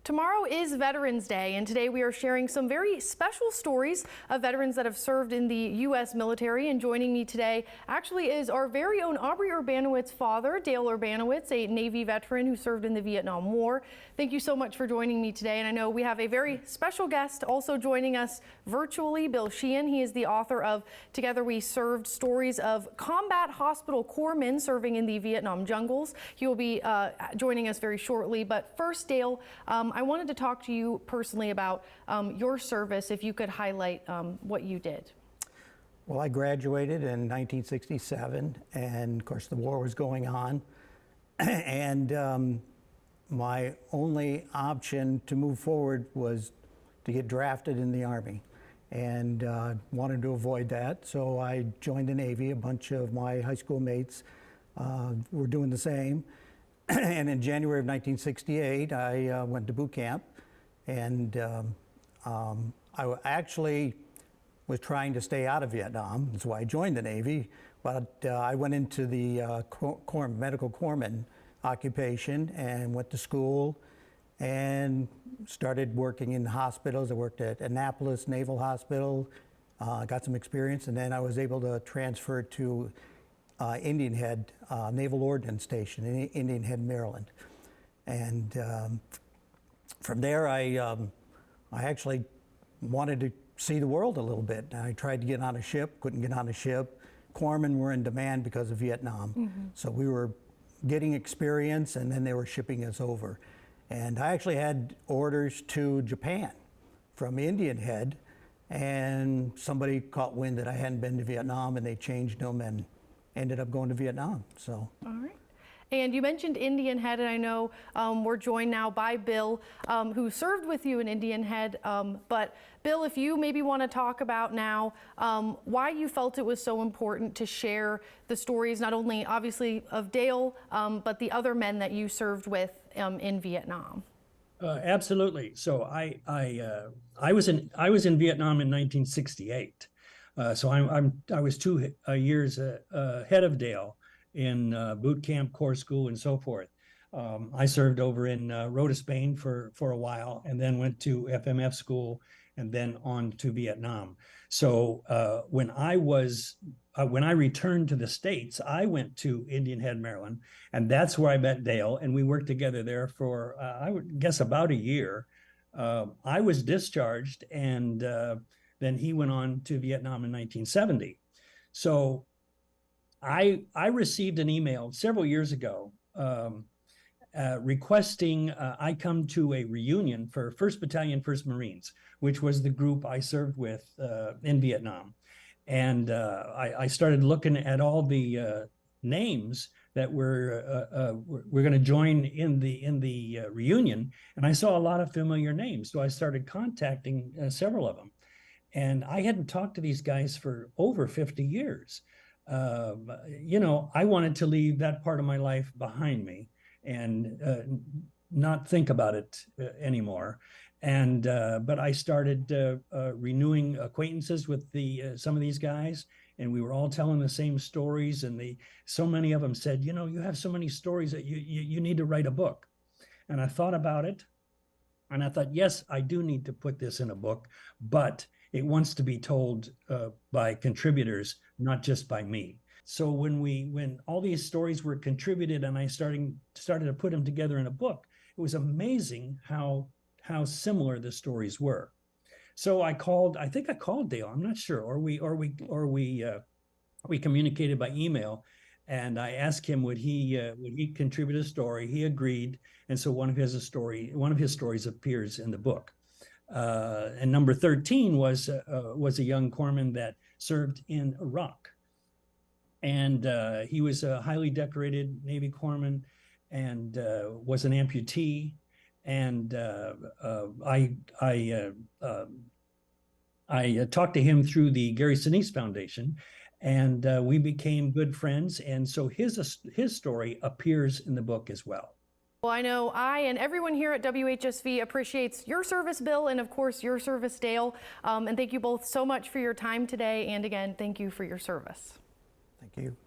Tomorrow is Veterans Day, and today we are sharing some very special stories of veterans that have served in the U.S. military. And joining me today actually is our very own Aubrey Urbanowicz's father, Dale Urbanowicz, a Navy veteran who served in the Vietnam War. Thank you so much for joining me today. And I know we have a very special guest also joining us virtually, Bill Sheehan. He is the author of Together We Served, Stories of Combat Hospital Corpsmen Serving in the Vietnam Jungles. He will be joining us very shortly. But first, Dale, I wanted to talk to you personally about your service, if you could highlight what you did. Well, I graduated in 1967, and of course the war was going on, and my only option to move forward was to get drafted in the Army, and wanted to avoid that, so I joined the Navy. A bunch of my high school mates were doing the same. And in January of 1968, I went to boot camp, and I actually was trying to stay out of Vietnam. That's why I joined the Navy. But I went into the medical corpsman occupation and went to school and started working in hospitals. I worked at Annapolis Naval Hospital, got some experience, and then I was able to transfer to Indian Head Naval Ordnance Station in Indian Head, Maryland. And from there, I actually wanted to see the world a little bit. I tried to get on a ship, couldn't get on a ship. Corpsmen were in demand because of Vietnam. So we were getting experience, and then they were shipping us over. And I actually had orders to Japan from Indian Head, and somebody caught wind that I hadn't been to Vietnam, and they changed them and ended up going to Vietnam. So. All right. And you mentioned Indian Head, and I know we're joined now by Bill, who served with you in Indian Head. But Bill, if you maybe want to talk about now why you felt it was so important to share the stories, not only obviously of Dale, but the other men that you served with in Vietnam. Absolutely. So I was in Vietnam in 1968. So I was 2 years ahead of Dale in boot camp, corps school, and so forth. I served over in Rota, Spain for a while, and then went to FMF school, and then on to Vietnam. So when I returned to the States, I went to Indian Head, Maryland, and that's where I met Dale, and we worked together there for I would guess about a year. I was discharged, and then he went on to Vietnam in 1970. So I received an email several years ago requesting I come to a reunion for 1st Battalion, 1st Marines, which was the group I served with in Vietnam. And I started looking at all the names that were going to join in the reunion, and I saw a lot of familiar names. So I started contacting several of them. And I hadn't talked to these guys for over 50 years. You know, I wanted to leave that part of my life behind me and not think about it anymore. And but I started renewing acquaintances with some of these guys, and we were all telling the same stories. And so many of them said, you know, you have so many stories that you need to write a book. And I thought about it, and I thought, yes, I do need to put this in a book, but it wants to be told by contributors, not just by me. So when all these stories were contributed and I started to put them together in a book, it was amazing how similar the stories were. So I think I called Dale, I'm not sure, or we communicated by email, and I asked him would he contribute a story. He agreed, and so one of his stories appears in the book. And number 13 was a young corpsman that served in Iraq, and he was a highly decorated Navy corpsman, and was an amputee. And I talked to him through the Gary Sinise Foundation, and we became good friends. And so his story appears in the book as well. Well, I know I and everyone here at WHSV appreciates your service, Bill, and of course your service, Dale. And thank you both so much for your time today. And again, thank you for your service. Thank you.